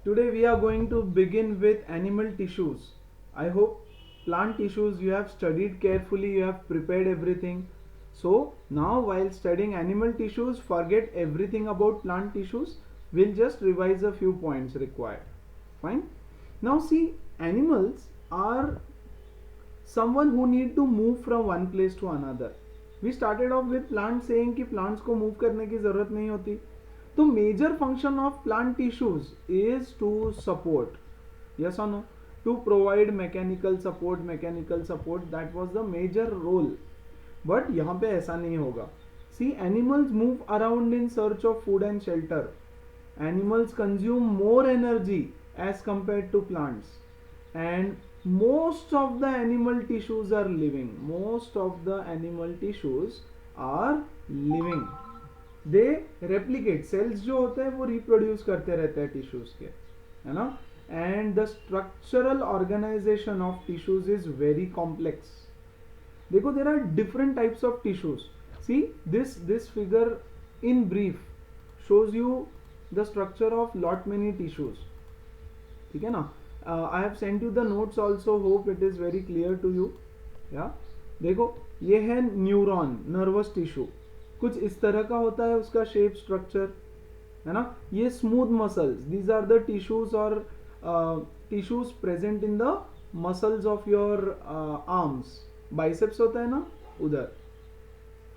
Today we are going to begin with animal tissues. I hope plant tissues you have studied carefully, you have prepared everything. So now while studying animal tissues, forget everything about plant tissues. We'll just revise a few points required. Fine. Now see, animals are someone who need to move from one place to another. We started off with plants saying कि plants को move करने की ज़रूरत नहीं होती. तो major function of plant tissues is to support. Yes or no? To provide mechanical support. That was the major role. But यहाँ पे ऐसा नहीं होगा. See, animals move around in search of food and shelter. Animals consume more energy as compared to plants, and most of the animal tissues are living. They replicate. cells जो होते हैं वो reproduce करते रहते हैं tissues के, है ना? And the structural organization of tissues is very complex. देखो, there are different types of tissues. See, this figure in brief shows you the structure of lot many tissues. ठीक है ना? I have sent you the notes also. Hope it is very clear to you. Yeah? देखो, ये है neuron, nervous tissue. कुछ इस तरह का होता है उसका शेप स्ट्रक्चर, है ना? ये smooth muscles, these are the tissues और tissues present in the muscles of your arms. Biceps होता है ना, उधर.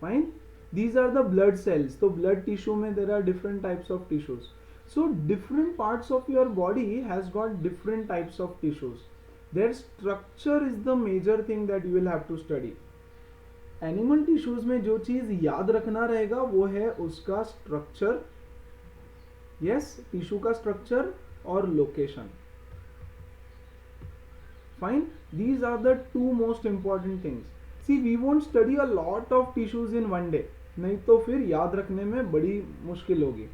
Fine. These are the blood cells. तो blood tissue में there are different types of tissues. So different parts of your body has got different types of tissues. Their structure is the major thing that you will have to study. Animal tissues में जो चीज याद रखना रहेगा वो है उसका structure. Yes, tissue का structure और location. Fine. These are the two most important things. See, we won't study a lot of tissues in one day. नहीं तो फिर याद रखने में बड़ी मुश्किल होगी,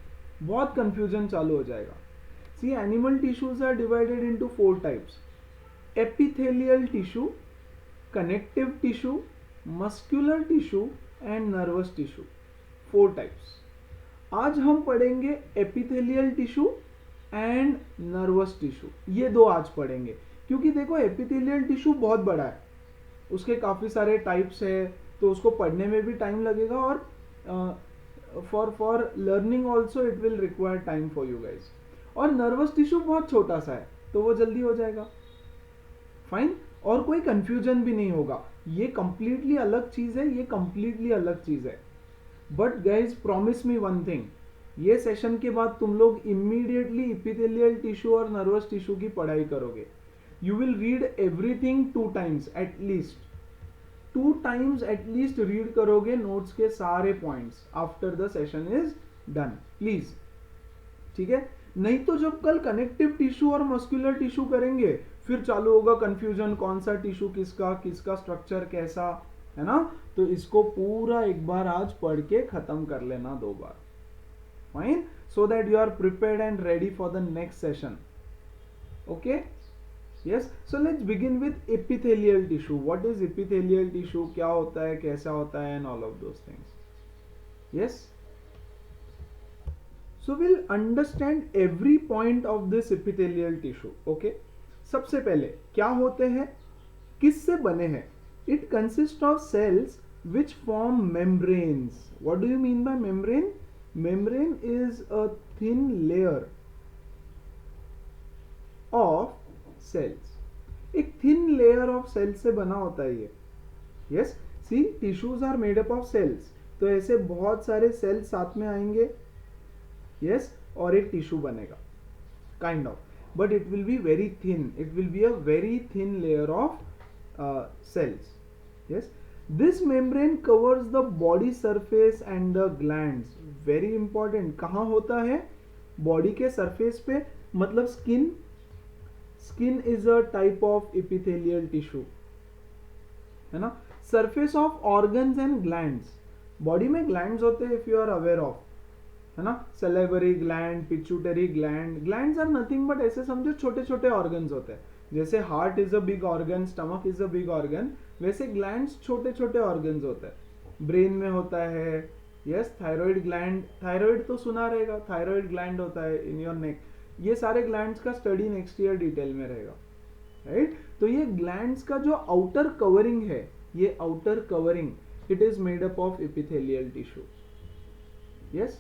बहुत कंफ्यूजन चालू हो जाएगा. See, animal tissues are divided into 4 types: epithelial tissue, connective tissue, muscular tissue and nervous tissue. 4 types. आज हम पढ़ेंगे epithelial tissue and nervous tissue. ये दो आज पढ़ेंगे, क्योंकि देखो एपिथेलियल टिश्यू बहुत बड़ा है, उसके काफ़ी सारे टाइप्स है, तो उसको पढ़ने में भी टाइम लगेगा और for learning also it will require time for you guys. और नर्वस टिश्यू बहुत छोटा सा है, तो वो जल्दी हो जाएगा. फाइन. और कोई कंफ्यूजन भी नहीं होगा. ये कंप्लीटली अलग चीज है, ये कंप्लीटली अलग चीज है. But guys, promise me one thing, ये सेशन के बाद तुम लोग इमीडिएटली इपिथेलियल टिश्यू और नर्वस टिश्यू की पढ़ाई करोगे. You will read everything 2 times at least. 2 times at least read करोगे नोट्स के सारे points after the session is done, please. ठीक है? नहीं तो जब कल कनेक्टिव टिश्यू और मस्कुलर टिश्यू करेंगे फिर चालू होगा कंफ्यूजन, कौन सा टिश्यू किसका स्ट्रक्चर कैसा, है ना? तो इसको पूरा एक बार आज पढ़ के खत्म कर लेना 2 बार. Fine. So that you are prepared and ready for the next session. Okay? Yes, so let's begin with epithelial tissue. What is epithelial tissue? क्या होता है, कैसा होता है, and all of those things. Yes. So we'll understand every point of this epithelial tissue. Okay. सबसे पहले क्या होते हैं, किससे बने हैं? It consists of cells which form membranes. What do you mean by membrane? Membrane is a thin layer of cells. एक thin layer of cells से बना होता है ये. Yes. See, tissues are made up of cells, तो ऐसे बहुत सारे सेल्स साथ में आएंगे. यस. और एक टिश्यू बनेगा kind of, but it will be very thin. It will be a very thin layer of cells. Yes. This membrane covers the body surface and the glands. Very important. कहाँ होता है? Body के surface पे, मतलब skin. Skin is a type of epithelial tissue, है ना? Surface of organs and glands. Body में glands होते हैं, if you are aware of, है ना? Salivary gland, pituitary gland. Glands are nothing but ऐसे समझो छोटे छोटे ऑर्गन्स होते हैं. जैसे heart is a big organ, stomach is a big organ, वैसे ग्लैंड्स छोटे छोटे ऑर्गन्स होते हैं. ब्रेन में होता है. यस. थायराइड ग्लैंड, थायराइड तो सुना रहेगा, थायराइड ग्लैंड होता है इन योर नेक. ये सारे ग्लैंड्स का स्टडी नेक्स्ट ईयर डिटेल में रहेगा, राइट? तो ये ग्लैंड्स का जो आउटर कवरिंग है, ये outer covering, it is made up of epithelial tissue. Yes,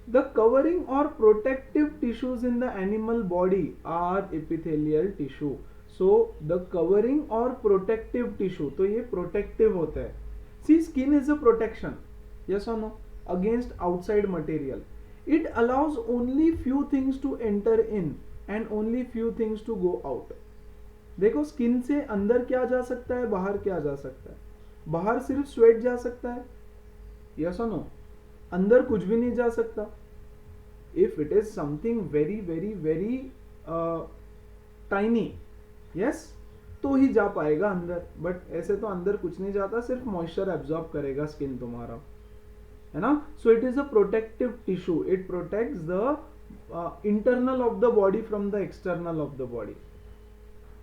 the covering or protective tissues in the animal body are epithelial tissue. So the covering or protective tissue, तो ये protective होता है. See, skin is a protection, yes or no, against outside material. It allows only few things to enter in and only few things to go out. देखो skin से अंदर क्या जा सकता है, बाहर क्या जा सकता है. बाहर सिर्फ स्वेट जा सकता है, yes or no, अंदर कुछ भी नहीं जा सकता. If it is something very very very tiny, yes, तो ही जा पाएगा अंदर, बट ऐसे तो अंदर कुछ नहीं जाता, सिर्फ मॉइस्चर एब्जॉर्ब करेगा स्किन तुम्हारा, है ना. So it is a protective tissue. It protects the internal of the body from the external of the body.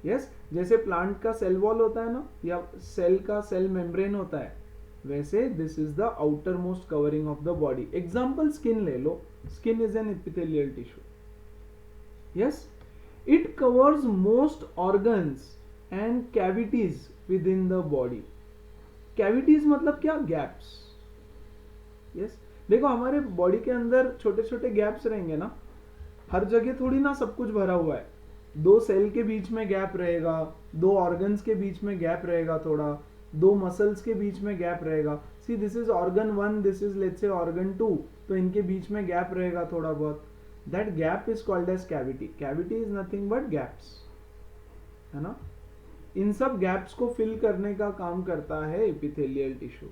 Yes, जैसे प्लांट का सेल वॉल होता है ना, या सेल का सेल मेम्ब्रेन होता है, वैसे this is the outermost covering of the body. Example skin ले लो. Skin is an epithelial tissue. Yes, it covers most organs and cavities within the body. Cavities मतलब क्या, gaps. Yes, देखो हमारे body के अंदर छोटे छोटे गैप्स रहेंगे ना, हर जगह थोड़ी ना सब कुछ भरा हुआ है. दो सेल के बीच में गैप रहेगा, दो ऑर्गन्स के बीच में गैप रहेगा, थोड़ा दो मसल्स के बीच में गैप रहेगा. See, this is organ 1, this is let's say organ 2, तो इनके बीच में गैप रहेगा थोड़ा बहुत. That gap is called as cavity. Cavity is nothing but gaps, है ना. इन सब गैप्स को फिल करने का काम करता है epithelial tissue.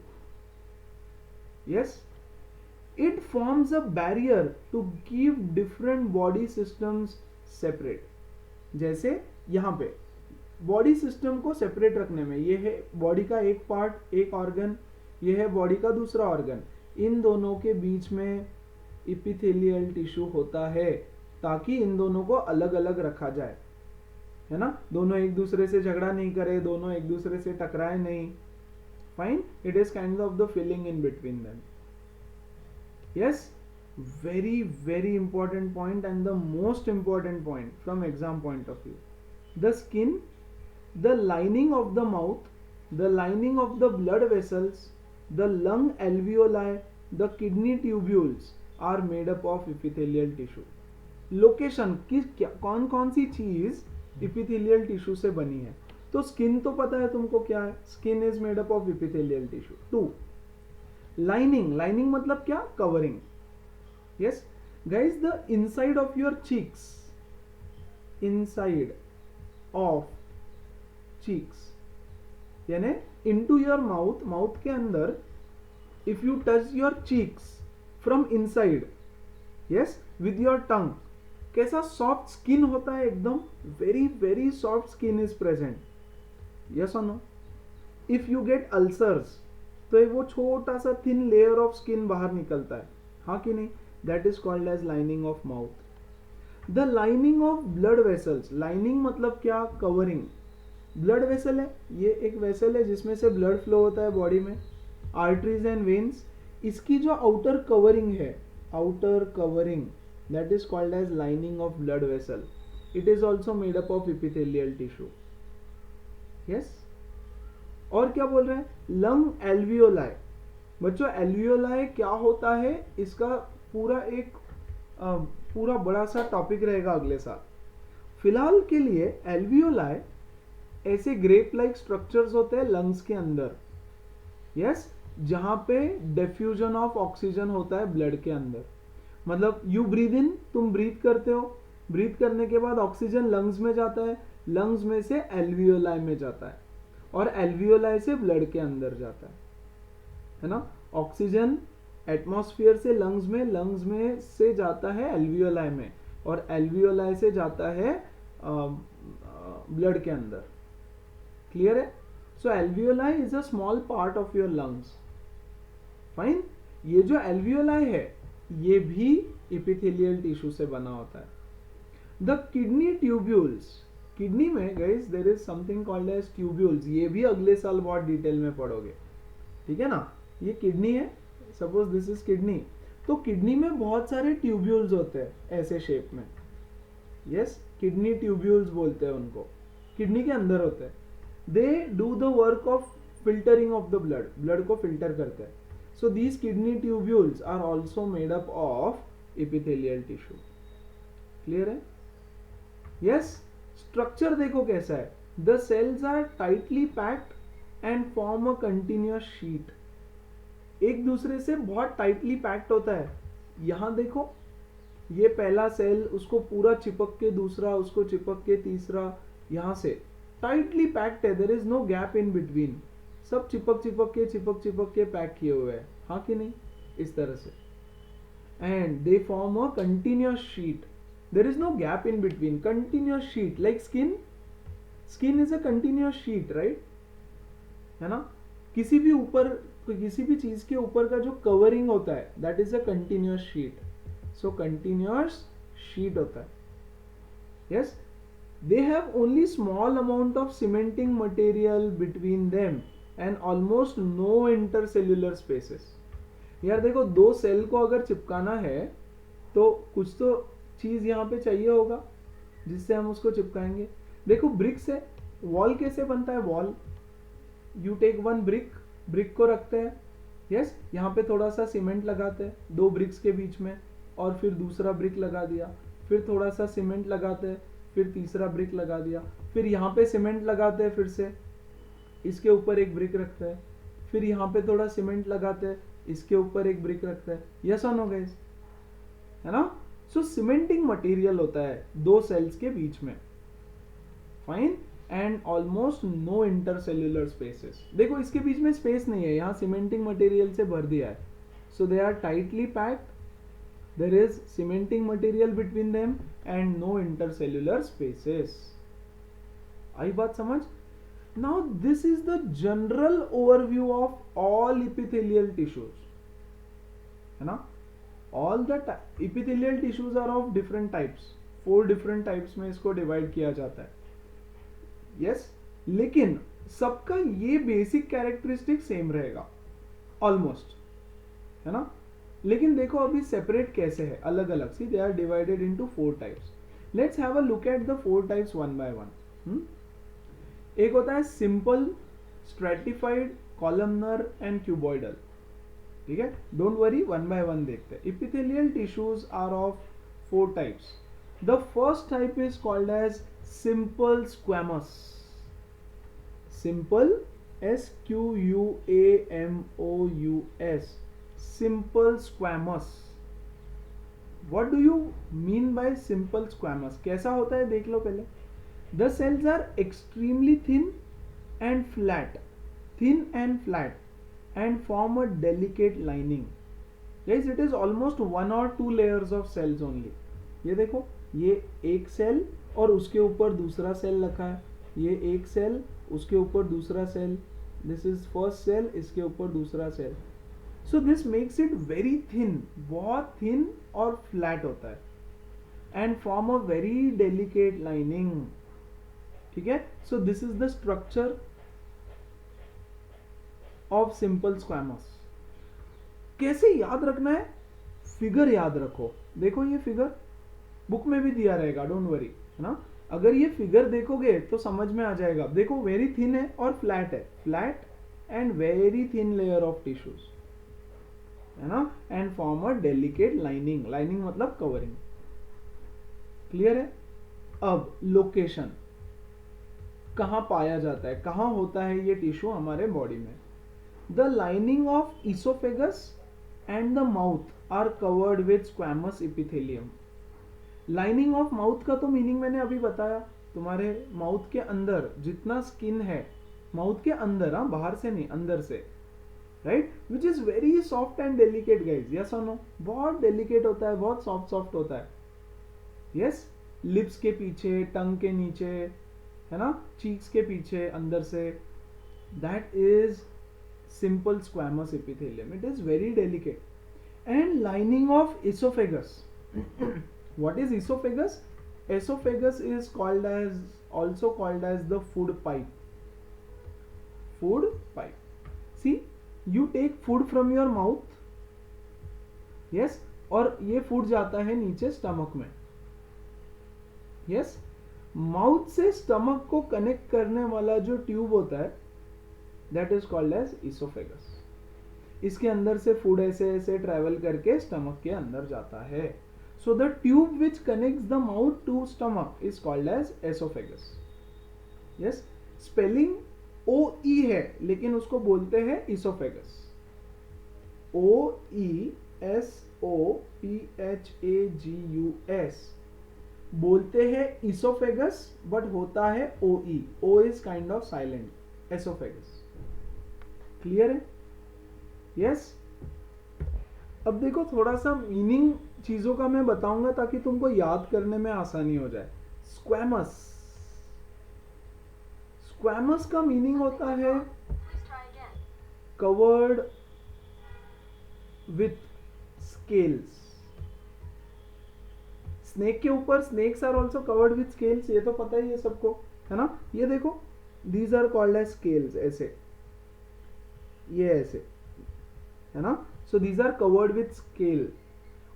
Yes, it forms a barrier to keep different body systems separate. जैसे यहां पे बॉडी सिस्टम को सेपरेट रखने में, ये है बॉडी का एक पार्ट, एक ऑर्गन, ये है बॉडी का दूसरा ऑर्गन, इन दोनों के बीच में एपिथेलियल टिश्यू होता है ताकि इन दोनों को अलग अलग रखा जाए, है ना. दोनों एक दूसरे से झगड़ा नहीं करे, दोनों एक दूसरे से टकराए नहीं. Fine, it is kind of the filling in between them. Yes, very very important point and the most important point from exam point of view. The skin, the lining of the mouth, the lining of the blood vessels, the lung alveoli, the kidney tubules are made up of epithelial tissue. Location किस कौन कौन सी चीज epithelial tissue से बनी है. तो skin तो पता है तुमको क्या है, skin is made up of epithelial tissue. 2, lining. Lining मतलब क्या, covering. Yes, guys, the inside of your cheeks, inside of cheeks, यानी into your mouth, mouth के अंदर, if you touch your cheeks from inside, yes, with your tongue, कैसा soft skin होता है एकदम, very very soft skin is present. Yes और no. If you get ulcers, तो वो छोटा सा थिन लेयर ऑफ स्किन बाहर निकलता है, हाँ कि नहीं. That is called as lining of mouth. The lining of blood vessels. Lining मतलब क्या, covering. Blood vessel है, ये एक वेसल है जिसमें से ब्लड फ्लो होता है बॉडी में, आर्टरीज एंड वेन्स. इसकी जो आउटर कवरिंग है, outer covering, that is called as lining of blood vessel. It is also made up of epithelial tissue. Yes. और क्या बोल रहे हैं, लंग एल्वियोलाई. बच्चों एल्वियोलाई क्या होता है, इसका पूरा एक पूरा बड़ा सा टॉपिक रहेगा अगले साल. फिलहाल के लिए एल्वियोलाई ऐसे ग्रेप लाइक स्ट्रक्चर्स होते हैं लंग्स के अंदर. यस, जहां पे डिफ्यूजन ऑफ ऑक्सीजन होता है ब्लड के अंदर. मतलब यू ब्रीद इन, तुम ब्रीथ करते हो, ब्रीथ करने के बाद ऑक्सीजन लंग्स में जाता है, लंग्स में से एल्वियोलाई में जाता है, और एल्वियोलाई से ब्लड के अंदर जाता है ना. ऑक्सीजन एटमॉस्फेयर से लंग्स में से जाता है एल्वियोलाई में, और एल्वियोलाई से जाता है ब्लड के अंदर. क्लियर है. So alveoli is a small part of your lungs. Fine. ये जो एल्वियोलाई है ये भी एपिथेलियल टिश्यू से बना होता है. The kidney tubules. किडनी में guys there is something called as tubules. ये भी अगले साल बहुत डिटेल में पढ़ोगे, ठीक है ना. ये किडनी है, सपोज दिस इज किडनी. तो किडनी में बहुत सारे ट्यूब्यूल्स होते हैं ऐसे शेप में. यस, किडनी ट्यूब्यूल्स बोलते हैं उनको, किडनी के अंदर होते हैं. They do the work of filtering of the blood, blood को फिल्टर करते हैं. So these kidney tubules are also made up of epithelial tissue. Clear है? यस. स्ट्रक्चर देखो कैसा है. The cells are tightly packed and form a continuous sheet. एक दूसरे से बहुत टाइटली पैक्ड होता है. यहां देखो, ये पहला सेल, उसको पूरा चिपक के दूसरा, उसको चिपक के तीसरा, यहां से टाइटली पैक्ड है. There is no gap in between. सब चिपक चिपक के पैक किए हुए हैं. हाँ कि नहीं? इस तरह से. And they form a continuous sheet. There is no gap in between. Continuous sheet like skin. Skin is a continuous sheet, right? है ना? किसी भी चीज के ऊपर का जो कवरिंग होता है, that is a continuous sheet. So continuous sheet होता है. Yes. They have only small amount of cementing material between them and almost no intercellular spaces. यार देखो, दो सेल को अगर चिपकाना है तो कुछ तो चीज यहाँ पे चाहिए होगा जिससे हम उसको चिपकाएंगे. देखो, ब्रिक से वॉल कैसे बनता है? Wall, you take one brick, brick को रखते हैं. यस. यहाँ पे थोड़ा सा सीमेंट लगाते हैं दो ब्रिक्स के बीच में, और फिर दूसरा ब्रिक लगा दिया, फिर थोड़ा सा सीमेंट लगाते हैं, फिर तीसरा ब्रिक लगा दिया, फिर यहाँ पे सीमेंट लगाते हैं, फिर से इसके ऊपर एक ब्रिक रखते हैं, फिर यहाँ पे थोड़ा सीमेंट लगाते हैं, इसके ऊपर एक ब्रिक रखते हैं. यस और नो गाइस? है ना? सो सीमेंटिंग मटेरियल होता है दो सेल्स के बीच में. Fine. And almost no intercellular spaces. देखो, इसके बीच में स्पेस नहीं है, यहाँ सीमेंटिंग मटेरियल से भर दिया है. So they are tightly packed. There is cementing material between them and no intercellular spaces. आई बात समझ? Now this is the general overview of all epithelial tissues. है ना? All the epithelial tissues are of different types. 4 different types में इसको divide किया जाता है. Yes? लेकिन सबका ये basic characteristic same रहेगा. Almost. है ना? लेकिन देखो अभी सेपरेट कैसे है, अलग अलग. See, they are divided into 4 types. Let's have a look at the 4 types one by one. एक होता है simple, stratified, columnar and cuboidal. ठीक है? Don't worry, one by one देखते हैं. Epithelial tissues are of 4 types. The first type is called as simple squamous. Simple, SQUAMOUS. Simple squamous. What do you mean by simple squamous? कैसा होता है देख लो पहले. The cells are extremely thin and flat, and form a delicate lining. Guys, it is almost 1 or 2 layers of cells only. ये देखो, ये एक cell और उसके ऊपर दूसरा सेल रखा है. ये एक सेल, उसके ऊपर दूसरा cell. This is first cell, इसके ऊपर दूसरा cell. So this makes it very thin, बहुत thin और flat होता है, and form a very delicate lining. ठीक है? So this is the structure of simple squamous. कैसे याद रखना है? फिगर याद रखो. देखो, ये फिगर बुक में भी दिया रहेगा, डोंट वरी. है ना? अगर ये फिगर देखोगे तो समझ में आ जाएगा. देखो, वेरी थिन है और फ्लैट है. Flat and very thin layer of tissues, है ना? And form a delicate lining. Lining मतलब कवरिंग. क्लियर है? अब लोकेशन, कहां पाया जाता है, कहां होता है ये टिश्यू हमारे बॉडी में? The lining of oesophagus and the mouth are covered with squamous epithelium. Lining of mouth का तो मीनिंग मैंने अभी बताया. तुम्हारे माउथ के अंदर जितना स्किन है, माउथ के अंदर, हाँ, बाहर से नहीं, अंदर से, right? Which is very soft and delicate guys. Yes और नो? बहुत डेलिकेट होता है, बहुत सॉफ्ट होता है. यस. लिप्स के पीछे, टंग के नीचे, है ना, चीक्स के पीछे, अंदर से, that is simple squamous epithelium. It is very delicate. And lining of oesophagus. What is esophagus? Esophagus is also called as the food pipe. Food pipe. See, you take food from your mouth. Yes, और ये food जाता है नीचे stomach में. Yes, mouth से stomach को connect करने वाला जो ट्यूब होता है that is called as oesophagus. इसके अंदर से फूड ऐसे ऐसे ट्रेवल करके स्टमक के अंदर जाता है। So the tube which connects the mouth to stomach is called as oesophagus. Yes, spelling O E है लेकिन उसको बोलते हैं oesophagus. O E S O P H A G U S बोलते हैं इसोफेगस बट होता है O E. O is kind of silent, oesophagus. Clear है? यस। अब देखो थोड़ा सा मीनिंग चीजों का मैं बताऊंगा ताकि तुमको याद करने में आसानी हो जाए। स्क्वैमस, स्क्वैमस का मीनिंग होता है कवर्ड विथ स्केल्स। स्नेक के ऊपर, snakes are also covered with scales, ये तो पता ही है सबको, है ना? ये देखो, these are called as scales, ऐसे, ये ऐसे, है ना? So these are covered with scale.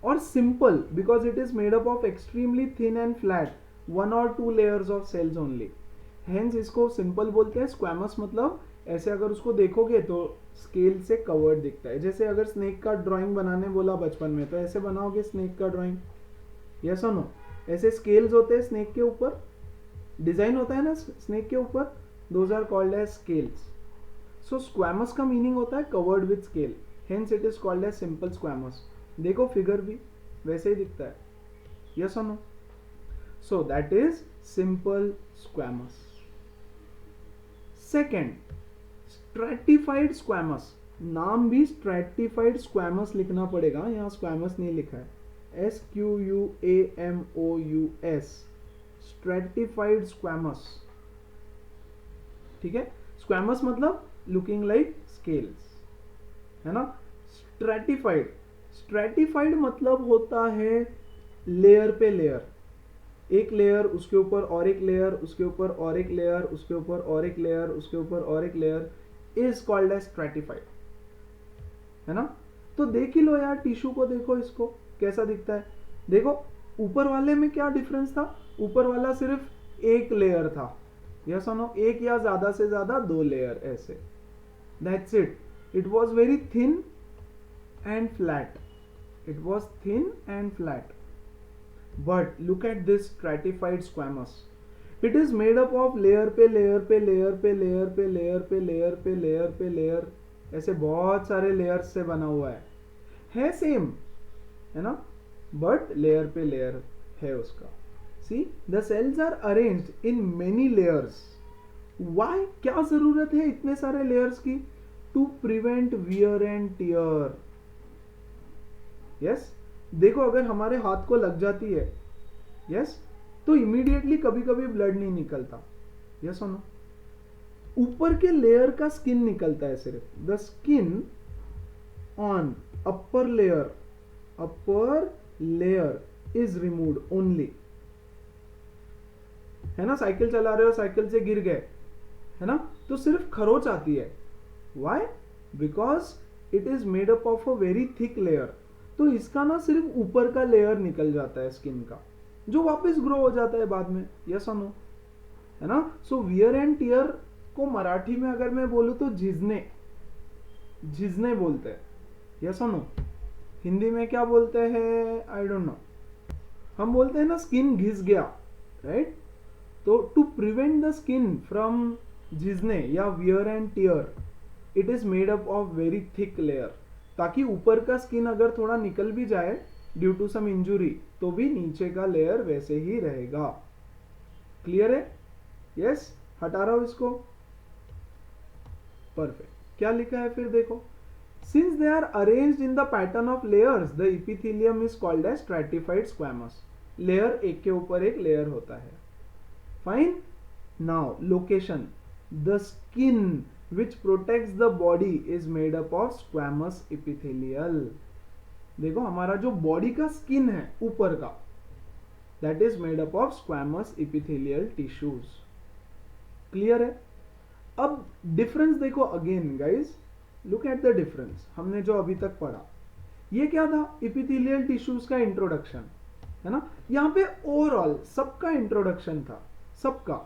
और simple because it is made up of extremely thin and flat 1 or 2 layers of cells only, hence इसको सिंपल बोलते हैं। स्क्वैमस मतलब ऐसे अगर उसको देखोगे तो स्केल से कवर्ड दिखता है। जैसे अगर स्नेक का ड्राइंग बनाने बोला बचपन में तो ऐसे बनाओगे स्नेक का ड्राइंग, यस और नो? ऐसे स्केल्स होते हैं स्नेक के ऊपर, डिजाइन होता है ना स्नेक के ऊपर, those are called as scales. So squamous का मीनिंग होता है covered with scale, hence it is called as simple squamous. देखो फिगर भी वैसे ही दिखता है, यस और नो? So that is simple squamous. Second, stratified squamous. नाम भी स्ट्रैटिफाइड स्क्वैमस लिखना पड़ेगा, यहाँ स्क्वैमस नहीं लिखा है, SQUAMOUS, स्ट्रैटिफाइड स्क्वैमस। ठीक है? स्क्वैमस मतलब लुकिंग लाइक स्केल्स, है ना? स्ट्रैटिफाइड, स्ट्रैटिफाइड मतलब होता है लेयर पे लेयर, एक लेयर उसके ऊपर और एक लेयर, उसके ऊपर और एक लेयर, उसके ऊपर और एक लेयर, उसके ऊपर और एक layer, is called as stratified, है ना? तो देख ही लो यार, टिश्यू को देखो, इसको कैसा दिखता है। देखो ऊपर वाले में क्या डिफरेंस था, ऊपर वाला सिर्फ एक लेयर था, यस और नो? एक या ज्यादा से ज्यादा 2 लेयर ऐसे, that's it. It was very thin and flat, it was thin and flat. But look at this stratified squamous. It is made up of layer पे layer पे layer पे layer पे layer पे layer पे layer पे layer, ऐसे बहुत सारे layers से बना हुआ है same, है ना? But layer पे layer है उसका। See, the cells are arranged in many layers. Why? क्या जरूरत है इतने सारे layers की? To prevent wear and tear. Yes, देखो अगर हमारे हाथ को लग जाती है, यस, तो इमीडिएटली कभी कभी ब्लड नहीं निकलता, यस और नो? ऊपर के लेयर का स्किन निकलता है सिर्फ, the skin on upper layer is removed only, है ना? साइकिल चला रहे हो, साइकिल से गिर गए, है ना? तो सिर्फ खरोच आती है। Why? Because it is made up of a very thick layer. तो इसका ना सिर्फ ऊपर का लेयर निकल जाता है स्किन का, जो वापस ग्रो हो जाता है बाद में, यस और नो? है ना? सो वियर एंड टियर को मराठी में अगर मैं बोलूं तो झिजने, झिजने बोलते हैं, यस और नो? हिंदी में क्या बोलते हैं? I don't know. हम बोलते हैं ना स्किन घिस गया, राइट? तो to prevent the skin from झिजने या wear and tear, it is made up of very thick layer, ताकि ऊपर का स्किन अगर थोड़ा निकल भी जाए ड्यू टू सम इंजुरी तो भी नीचे का लेयर वैसे ही रहेगा। क्लियर है? यस, हटा रहा हूं इसको। परफेक्ट। क्या लिखा है फिर देखो, since they are arranged in the pattern of layers the epithelium is called as stratified squamous. Layer एक के ऊपर एक लेयर होता है। Fine. Now location, the skin which protects the body is made up of squamous epithelial. देखो हमारा जो body का स्किन है ऊपर का, that is made up of squamous epithelial tissues. Clear है? अब डिफरेंस देखो again guys, look at the difference. हमने जो अभी तक पढ़ा, ये क्या था? इपिथेलियल टिश्यूज का इंट्रोडक्शन, है ना। यहाँ पे ओवरऑल सबका इंट्रोडक्शन था, सबका,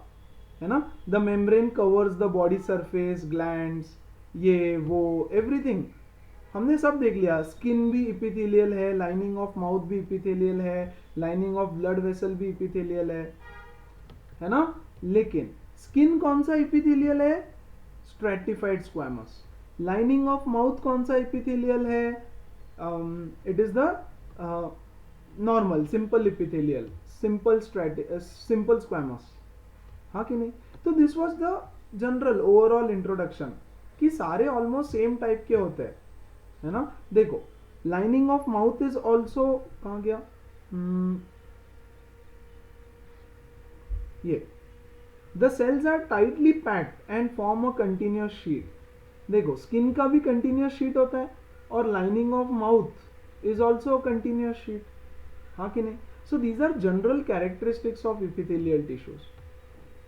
है ना। The membrane covers the body surface, glands, ये वो एवरीथिंग हमने सब देख लिया। स्किन भी इपिथेलियल है, लाइनिंग ऑफ माउथ भी इपिथेलियल है, लाइनिंग ऑफ ब्लड वेसल भी इपिथेलियल है ना। लेकिन स्किन कौन सा इपिथेलियल है? Stratified squamous. Lining of mouth कौन सा इपिथेलियल है? It is the normal simple epithelial, simple squamous, हाँ कि नहीं। तो this was the general overall introduction कि सारे ऑलमोस्ट सेम टाइप के होते हैं, है ना। देखो lining of mouth is also, कहाँ गया, ये the cells are tightly packed and form a continuous sheet. देखो स्किन का भी कंटिन्यूअस शीट होता है और lining of mouth is also continuous sheet, हाँ कि नहीं। So these are general characteristics of epithelial tissues,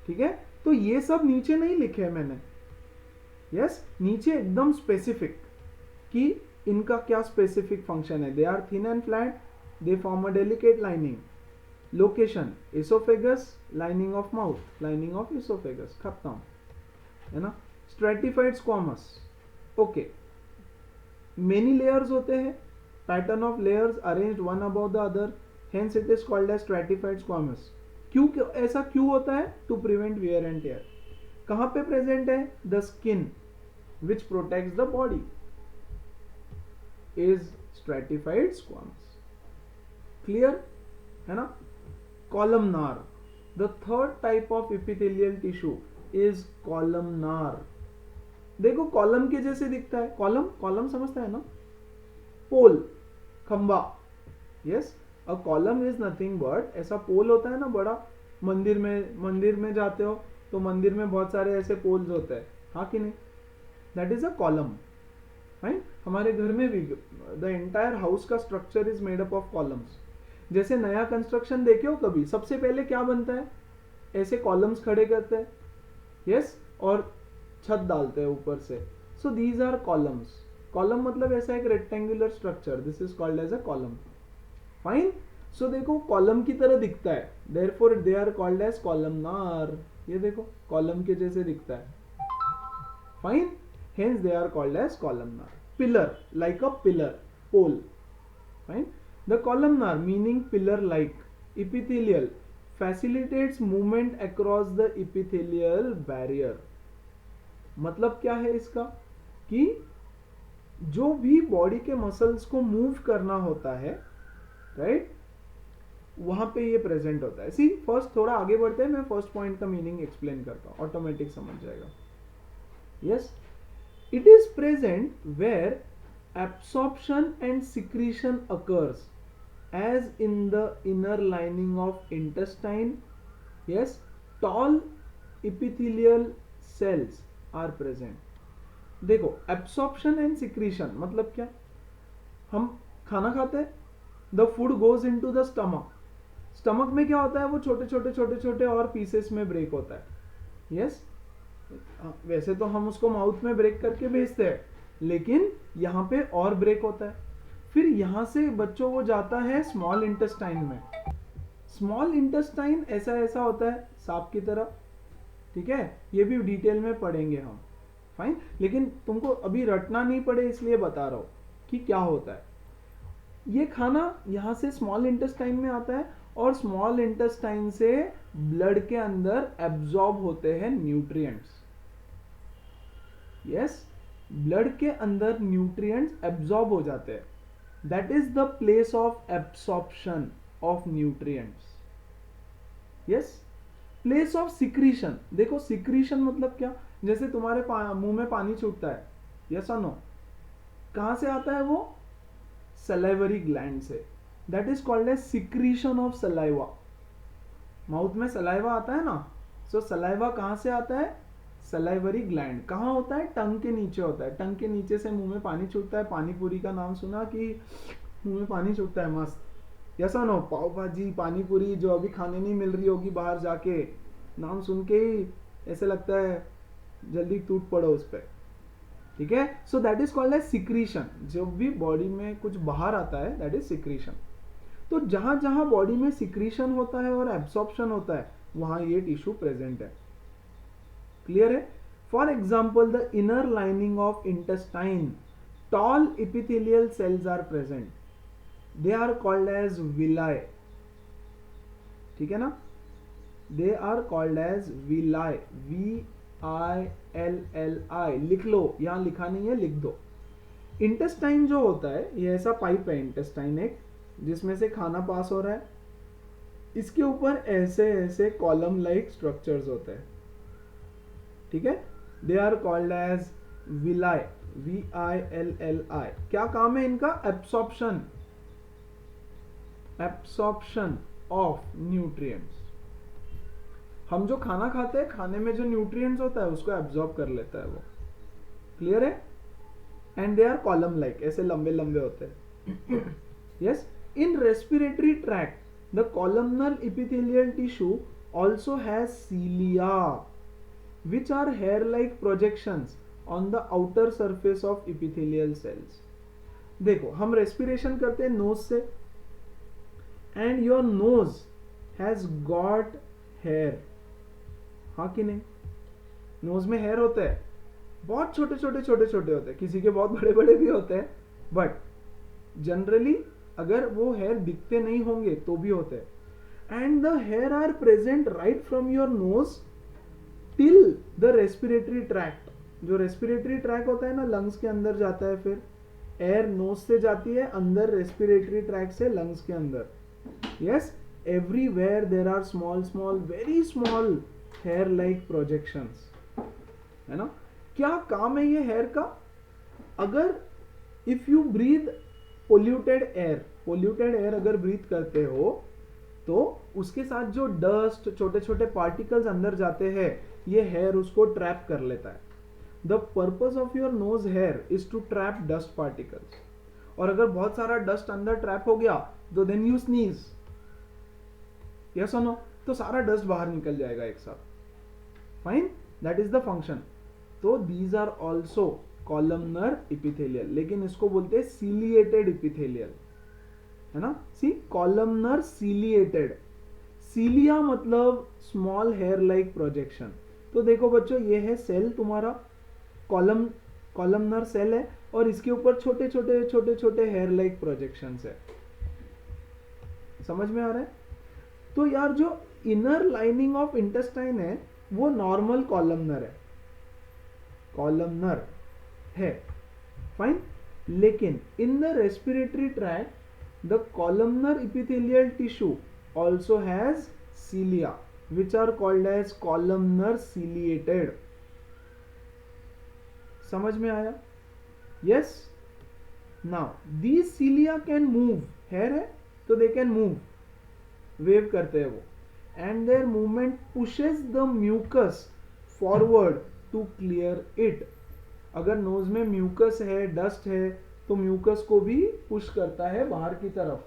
ठीक है। तो ये सब नीचे नहीं लिखे है मैंने, यस नीचे एकदम स्पेसिफिक कि इनका क्या स्पेसिफिक फंक्शन है। They are thin and flat, they form a delicate lining, location oesophagus, lining of mouth, lining of oesophagus, खत्म, है ना। Stratified squamous, okay, many layers होते हैं, pattern of layers arranged one about the other, hence it is called as stratified squamous. क्यों ऐसा क्यों होता है? To prevent wear and tear. कहां पे प्रेजेंट है? The skin which protects the body is stratified squamous, clear है ना। Columnar, the third type of epithelial tissue is columnar. देखो कॉलम के जैसे दिखता है, कॉलम, कॉलम समझता है ना, पोल, खंबा, yes. A column is nothing but, ऐसा पोल होता है ना बड़ा, मंदिर में जाते हो तो मंदिर में बहुत सारे ऐसे पोल्स होते हैं, हाँ कि नहीं, that is a column, right. हमारे घर में भी द एंटायर हाउस का structure is made up of columns. जैसे नया कंस्ट्रक्शन देखे हो कभी, सबसे पहले क्या बनता है? ऐसे कॉलम्स खड़े करते हैं, यस, और छत डालते हैं ऊपर से। So these are columns. Column मतलब ऐसा एक rectangular structure, this is called as a column, fine. So देखो कॉलम की तरह दिखता है, therefore they are called as columnar. ये देखो कॉलम के जैसे दिखता है, fine, hence they are called as columnar. Pillar, like a pillar, pole, fine. The columnar, meaning pillar-like, epithelial, facilitates movement across the epithelial barrier। मतलब क्या है इसका? कि जो भी बॉडी के मसल्स को मूव करना होता है, राइट, वहां पे ये प्रेजेंट होता है। सी फर्स्ट थोड़ा आगे बढ़ते हैं, मैं फर्स्ट पॉइंट का मीनिंग एक्सप्लेन करता हूं, ऑटोमेटिक समझ जाएगा। Yes, it is present where absorption and secretion occurs as in the inner lining of intestine. Yes, tall epithelial cells are present। देखो absorption and secretion मतलब क्या? हम खाना खाते हैं, the food goes into the stomach, stomach में क्या होता है? वो छोटे छोटे छोटे छोटे और पीसेस में ब्रेक होता है, यस। वैसे तो हम उसको माउथ में ब्रेक करके भेजते हैं, लेकिन यहां पे और ब्रेक होता है। फिर यहां से बच्चों वो जाता है स्मॉल इंटेस्टाइन में। स्मॉल इंटेस्टाइन ऐसा ऐसा होता है सांप की तरह, ठीक है, ये भी डिटेल में पढ़ेंगे हम, फाइन। लेकिन तुमको अभी रटना नहीं पड़े इसलिए बता रहा हूं कि क्या होता है। ये खाना यहां से स्मॉल इंटेस्टाइन में आता है और स्मॉल इंटेस्टाइन से ब्लड के अंदर एब्जॉर्ब होते हैं न्यूट्रिएंट्स, यस, ब्लड के अंदर न्यूट्रिएंट्स एब्जॉर्ब हो जाते हैं, that is the place of absorption of nutrients, yes. Place of secretion, देखो सिक्रीशन मतलब क्या? जैसे तुम्हारे मुंह में पानी छूटता है, यस और नो, कहां से आता है वो? सलाइवरी ग्लैंड से, that is called as secretion of saliva. Mouth में सलाइवा आता है ना, सो सलाइवा कहां से आता है? Salivary gland. कहाँ होता है? टंग के नीचे होता है। टंग के नीचे से मुंह में पानी छूटता है। पानी पूरी का नाम सुना कि मुंह में पानी छूटता है, मस्त, यसा नो, पाव भाजी, पानी पूरी जो अभी खाने नहीं मिल रही होगी बाहर जाके, नाम सुन के ही ऐसे लगता है जल्दी टूट पड़ो उस पर, ठीक है। So that is called as secretion. जब भी बॉडी में कुछ बाहर आता है दैट इज सिक्रीशन। तो जहां जहां बॉडी में सिक्रीशन होता है और एब्सॉर्प्शन होता है वहां ये टिश्यू प्रेजेंट है। क्लियर है? For example the inner lining of intestine, tall epithelial cells are present. They are called as villi. ठीक है ना? They are called as villi. VILLI. लिख लो, यहां लिखा नहीं है, लिख दो। इंटेस्टाइन जो होता है ये ऐसा पाइप है, इंटेस्टाइन एक, जिसमें से खाना पास हो रहा है। इसके ऊपर ऐसे ऐसे कॉलम लाइक स्ट्रक्चर्स होते हैं। ठीक है? They are called as villi, VILLI। क्या काम है इनका? Absorption, absorption of nutrients. हम जो खाना खाते हैं, खाने में जो न्यूट्रिएंट्स होता है उसको एब्सॉर्ब कर लेता है वो। क्लियर है? And they are column like, ऐसे लंबे लंबे होते हैं। Yes, in respiratory tract the columnar epithelial tissue also has cilia which are hair like projections on the outer surface of epithelial cells. देखो, हम रेस्पिरेशन करते हैं नोज से, and your nose has got hair, हाँ कि नहीं? Knows में hair होते हैं, बहुत छोटे छोटे छोटे छोटे होते हैं, किसी के बहुत बड़े बड़े भी होते हैं, बट जनरली अगर वो हेयर दिखते नहीं होंगे तो भी होते हैं। And the hair are present right from your nose till the respiratory tract. जो रेस्पिरेटरी ट्रैक होता है ना, लंग्स के अंदर जाता है, फिर एयर नोज से जाती है अंदर, रेस्पिरेटरी ट्रैक से लंग्स के अंदर। Yes, everywhere there are small small, very small hair like projections, है ना? क्या काम है ये हेयर का? अगर if you breathe polluted air, polluted air अगर ब्रीथ करते हो तो उसके साथ जो डस्ट, छोटे छोटे पार्टिकल्स अंदर जाते हैं, ये हेयर उसको ट्रैप कर लेता है। The purpose of your nose hair is to trap dust particles. और अगर बहुत सारा डस्ट अंदर ट्रैप हो गया तो देन यू स्नीज, यस और नो, तो सारा डस्ट बाहर निकल जाएगा एक साथ। Fine, that is the function. तो these are also columnar epithelial, लेकिन इसको बोलते हैं सीलिएटेड इपिथेलियल, है ना? सी, कॉलमनर सीलिएटेड। सीलिया मतलब स्मॉल हेयर लाइक प्रोजेक्शन। तो देखो बच्चों, ये है सेल तुम्हारा, कॉलमनर सेल है, और इसके ऊपर छोटे छोटे छोटे छोटे हेयर लाइक प्रोजेक्शंस है। समझ में आ रहा है? तो यार जो इनर लाइनिंग ऑफ इंटेस्टाइन है वो नॉर्मल कॉलमनर है, कॉलमनर है, फाइन। लेकिन in the respiratory tract the columnar epithelial tissue also has cilia which are called as columnar ciliated. समझ में आया? Yes. Now these cilia can move, hair है तो they can move, wave करते हैं वो, and their movement pushes the mucus forward to clear it. अगर knows में म्यूकस है, डस्ट है, तो म्यूकस को भी पुश करता है बाहर की तरफ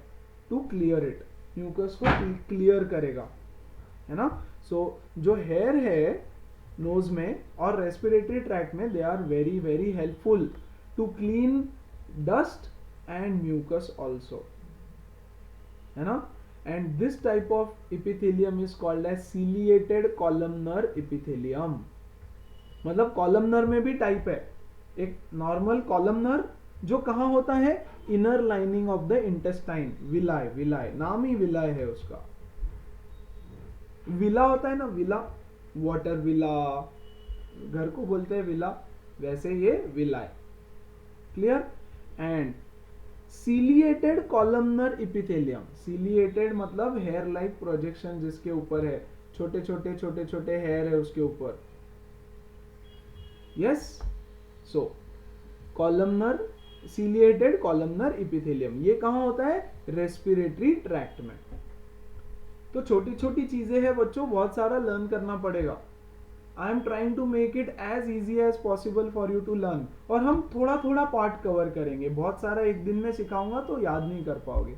टू क्लियर इट, म्यूकस को क्लियर करेगा, है ना? सो जो हेयर है नोज में और रेस्पिरेटरी ट्रैक्ट में, they are very very helpful to clean dust and mucus also, है ना? And this type of epithelium is called as ciliated columnar epithelium. मतलब कॉलमनर में भी टाइप है, एक नॉर्मल कॉलमनर जो कहां होता है? Inner lining of the intestine, villi, villi नाम ही विलाय है उसका। विला होता है ना, विला, वाटर विला, घर को बोलते हैं विला, वैसे ये villi. Clear? And ciliated columnar epithelium, ciliated मतलब हेयर लाइक प्रोजेक्शन जिसके ऊपर है, छोटे छोटे छोटे छोटे हेयर है उसके ऊपर। यस, सो कॉलमनर, सीलिएटेड कॉलमनर इपिथेलियम, ये कहां होता है? रेस्पिरेटरी ट्रैक्ट में। तो छोटी छोटी चीजें हैं बच्चों, बहुत सारा लर्न करना पड़ेगा। I am trying to make it as easy as possible for you to learn, और हम थोड़ा थोड़ा पार्ट कवर करेंगे, बहुत सारा एक दिन में सिखाऊंगा तो याद नहीं कर पाओगे,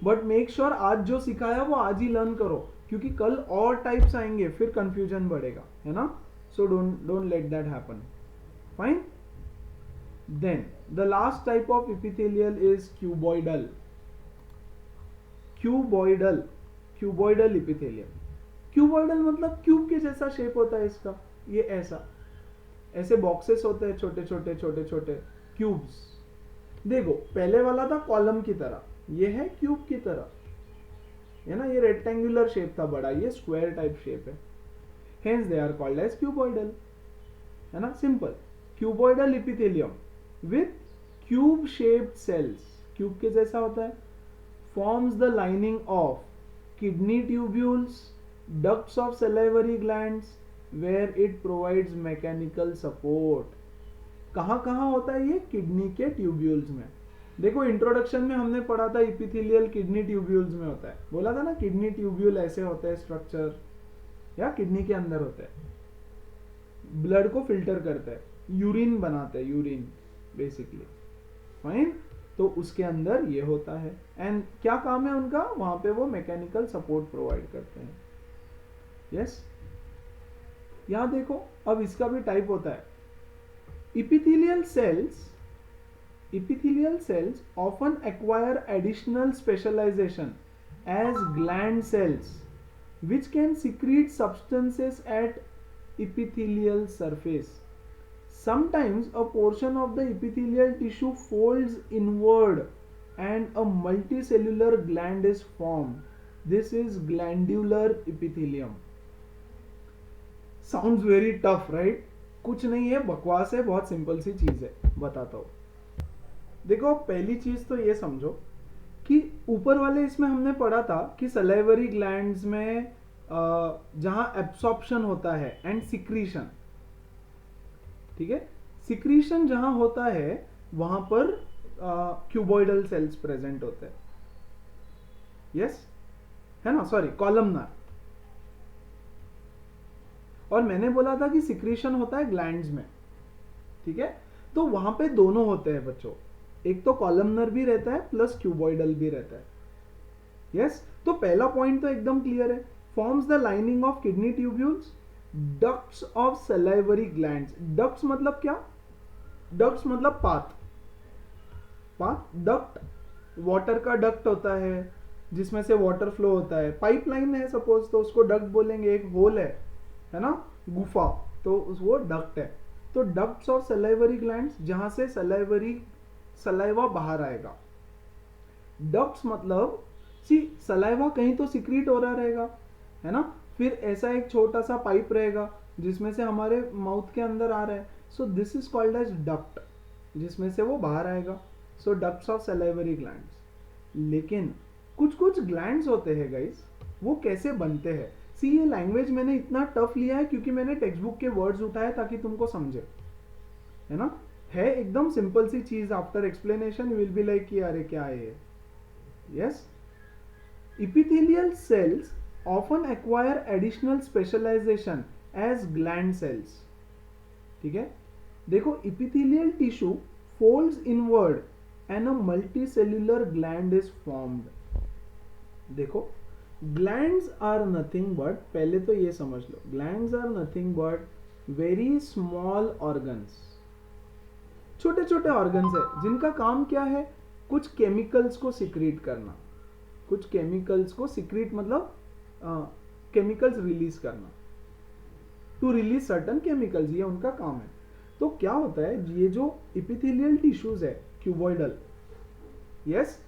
बट मेक श्योर आज जो सिखाया वो आज ही लर्न करो, क्योंकि कल और टाइप्स आएंगे, फिर कंफ्यूजन बढ़ेगा, है ना? So don't let that happen. Fine. Then the last type of epithelial is cuboidal. Cuboidal, cuboidal epithelium. Cuboidal मतलब क्यूब के जैसा शेप होता है इसका, ये ऐसा, ऐसे बॉक्सेस होते हैं छोटे छोटे छोटे छोटे क्यूब्स। देखो पहले वाला था कॉलम की तरह, ये है क्यूब की तरह, है ना, ये रेक्टेंगुलर शेप था बड़ा, ये स्क्वायर टाइप शेप है, hence they are called as cuboidal, है ना, simple. Cuboidal epithelium with cube shaped cells, cube के जैसा होता है, forms the lining of kidney tubules, ducts of salivary glands, where it provides mechanical support। कहाँ कहाँ होता है ये? किडनी के ट्यूब्यूल्स में। देखो इंट्रोडक्शन में हमने पढ़ा था इपिथेलियल किडनी ट्यूब्यूल्स में होता है, बोला था ना किडनी ट्यूब्यूल ऐसे होते हैं स्ट्रक्चर, या किडनी के अंदर होता है, ब्लड को फिल्टर करता है, यूरिन बनाते हैं, यूरिन बेसिकली, फाइन। तो उसके अंदर ये होता है, एंड क्या काम है उनका? वहां पे वो मैकेनिकल सपोर्ट प्रोवाइड करते हैं। यस, यहां देखो अब इसका भी टाइप होता है। Epithelial cells often acquire additional specialisation as gland cells which can secrete substances at epithelial surface. Sometimes a portion of the epithelial tissue folds inward and a multicellular gland is formed. This is glandular epithelium. Sounds very tough, right? कुछ नहीं है, बकवास है, बहुत simple सी चीज है, बताता हूं। देखो पहली चीज तो ये समझो कि ऊपर वाले इसमें हमने पढ़ा था कि सलाइवरी ग्लैंड्स में जहां एब्सॉर्प्शन होता है एंड सिक्रीशन, ठीक है, सिक्रीशन जहां होता है वहां पर क्यूबॉइडल सेल्स प्रेजेंट होते हैं, यस, है ना, सॉरी कॉलमनार। और मैंने बोला था कि सिक्रीशन होता है ग्लैंड्स में, ठीक है, तो वहां पे दोनों होते हैं बच्चों, एक तो कॉलमनर भी रहता है प्लस क्यूबॉइडल भी रहता है। यस, तो पहला पॉइंट तो एकदम क्लियर है, forms the lining of kidney tubules, ducts of salivary glands. Ducts मतलब क्या? डक्ट्स मतलब पाथ, डक्ट, वाटर का डक्ट होता है जिसमें से वाटर फ्लो होता है, पाइपलाइन है सपोज तो उसको डक्ट बोलेंगे, एक होल है ना, गुफा, तो वो डक्ट है। तो डक्ट्स ऑफ सलाइवरी ग्लैंड्स, जहां से सलाइवा बाहर आएगा। डक्ट्स मतलब सलाइवा कहीं तो सिक्रीट हो रहा रहेगा, है ना, फिर ऐसा एक छोटा सा पाइप रहेगा जिसमें से हमारे माउथ के अंदर आ रहा है, so this is called as duct, जिसमें से वो बाहर आएगा। So ducts of salivary glands. लेकिन कुछ कुछ ग्लैंड्स होते हैं गाइस, वो कैसे बनते हैं? ये लैंग्वेज मैंने इतना टफ लिया है क्योंकि मैंने टेक्स्ट बुक के वर्ड्स उठाए ताकि तुमको समझे, है ना, है एकदम सिंपल सी चीज, after explanation you will be like कि अरे क्या है ये। Yes, epithelial cells often acquire additional specialisation as gland cells, ठीक है। देखो epithelial tissue folds inward and a multicellular gland is formed. देखो ग्लैंड्स आर नथिंग बट, पहले तो ये समझ लो, glands are nothing but very small organs, छोटे छोटे ऑर्गन्स है जिनका काम क्या है? कुछ केमिकल्स को सिक्रीट करना, कुछ केमिकल्स को सिक्रीट मतलब केमिकल्स रिलीज करना, टू रिलीज सर्टन केमिकल्स, ये उनका काम है। तो क्या होता है, ये जो इपिथेलियल टिश्यूज है क्यूबॉइडल, यस,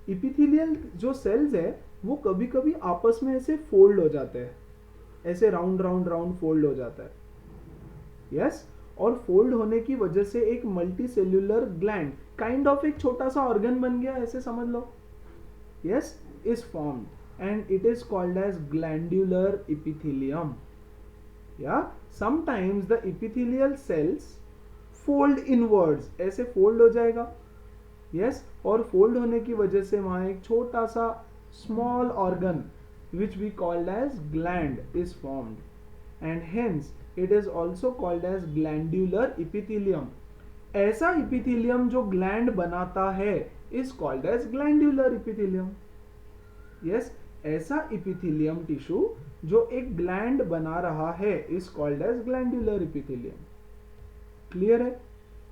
इपिथेलियल जो सेल्स है वो कभी कभी आपस में ऐसे फोल्ड हो जाते हैं, ऐसे राउंड राउंड राउंड फोल्ड हो जाता है, यस, और फोल्ड होने की वजह से एक multi cellular gland, kind of एक छोटा सा ऑर्गन बन गया, ऐसे समझ लो, yes, is formed and it is called as glandular epithelium. या sometimes the epithelial cells fold inwards, ऐसे फोल्ड हो जाएगा, यस, और फोल्ड होने की वजह से वहां एक छोटा सा small organ which we called as gland is formed and hence it is also called as glandular epithelium। ऐसा इपिथेलियम जो ग्लैंड बनाता है is called as glandular epithelium। yes, ऐसा इपिथेलियम टिश्यू जो एक ग्लैंड बना रहा है is called as glandular epithelium। Clear है?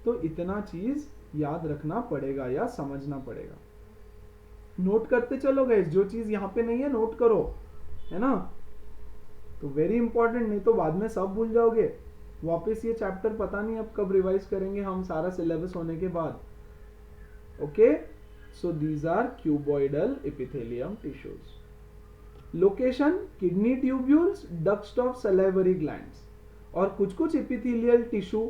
तो इतना चीज याद रखना पड़ेगा या समझना पड़ेगा। नोट करते चलो गाइस, जो चीज यहाँ पे नहीं है नोट करो, है ना। तो वेरी इंपॉर्टेंट, नहीं तो बाद में सब भूल जाओगे। वापस ये चैप्टर पता नहीं अब कब रिवाइज करेंगे हम, सारा सिलेबस होने के बाद। Okay, so these are cuboidal epithelium tissues. Location kidney tubules, duct of salivary glands. और कुछ कुछ एपिथेलियल टिश्यू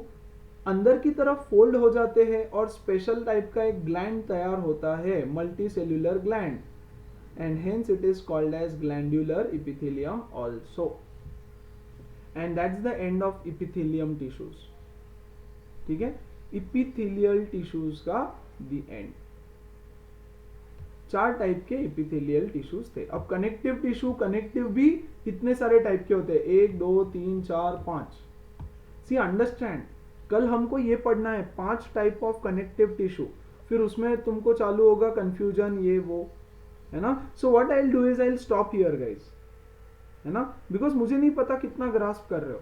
अंदर की तरफ फोल्ड हो जाते हैं और स्पेशल टाइप का एक ग्लैंड तैयार होता है, multi cellular gland, and hence it is called as glandular epithelium also. And that's the end of epithelium tissues. ठीक है, एपिथेलियल टिश्यूज का द एंड। 4 टाइप के एपिथेलियल टिश्यूज थे। अब कनेक्टिव टिश्यू, कनेक्टिव भी कितने सारे टाइप के होते हैं, 1 2 3 4 5। सी अंडरस्टैंड, कल हमको ये पढ़ना है 5 टाइप ऑफ कनेक्टिव टिश्यू, फिर उसमें तुमको चालू होगा कंफ्यूजन ये वो, है ना। So what I will do is I will stop here guys, है ना, बिकॉज मुझे नहीं पता कितना ग्रास्प कर रहे हो।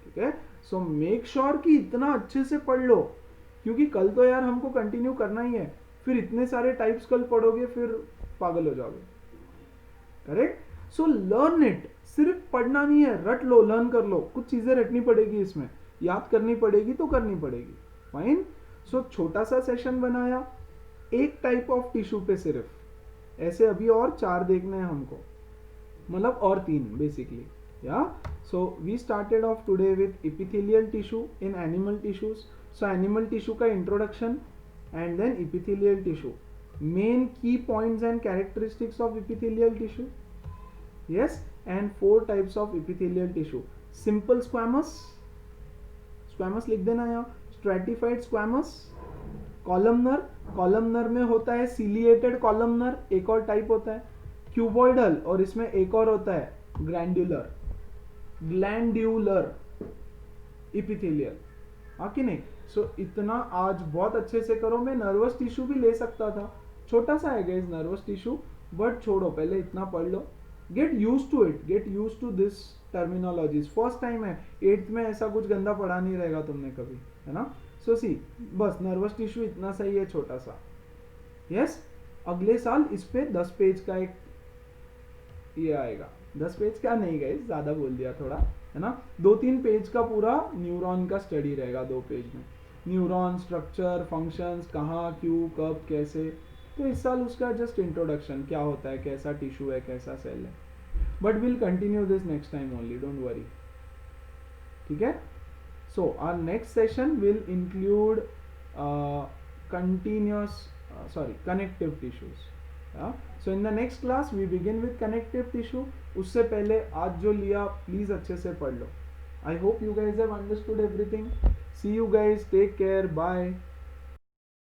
ठीक है, सो मेक श्योर कि इतना अच्छे से पढ़ लो, क्योंकि कल तो यार हमको कंटिन्यू करना ही है। फिर इतने सारे टाइप्स कल पढ़ोगे फिर पागल हो जाओगे। करेक्ट, सो लर्न इट, सिर्फ पढ़ना नहीं है, रट लो, लर्न कर लो। कुछ चीजें रटनी पड़ेगी इसमें, याद करनी पड़ेगी तो करनी पड़ेगी। फाइन, सो छोटा सा सेशन बनाया एक टाइप ऑफ टिश्यू पे सिर्फ, ऐसे अभी और 4 देखने हैं हमको, मतलब और 3 बेसिकली। या so we started off today with epithelial tissue in animal tissues. So animal tissue का introduction and then epithelial tissue, main key points and characteristics of epithelial tissue. Yes, and 4 types of epithelial tissue. Simple squamous, squamous लिख देना यहाँ, stratified squamous, columnar, columnar में होता है ciliated columnar, एक और type होता है, cuboidal, और इसमें एक और होता है glandular, glandular epithelial, हाँ कि नहीं। सो इतना आज बहुत अच्छे से करो। मैं नर्वस टिश्यू भी ले सकता था, छोटा सा है गाइस नर्वस टिश्यू, बट छोड़ो, पहले इतना पढ़ लो। Get used to it, get used to this terminologies. First time है, 8th में ऐसा कुछ गंदा पढ़ा नहीं रहेगा तुमने कभी, है ना। सो सी, बस नर्वस टिश्यू इतना सही है, छोटा सा। यस, अगले साल इस पे 10 पेज का एक ये आएगा, 10 पेज का नहीं गाइस, ज्यादा बोल दिया थोड़ा, है ना। 2-3 पेज का पूरा न्यूरॉन का स्टडी रहेगा, 2 पेज में न्यूरॉन स्ट्रक्चर, फंक्शंस, कहाँ, क्यों, कब, कैसे। तो इस साल उसका जस्ट इंट्रोडक्शन, क्या होता है, कैसा टिश्यू है, कैसा सेल है, but will continue this next time only, don't worry. ठीक है, so our next session will include connective tissues. So in the next class we begin with connective tissue. उससे पहले आज जो लिया प्लीज अच्छे से पढ़ लो। I hope you guys have understood everything. See you guys, take care, bye.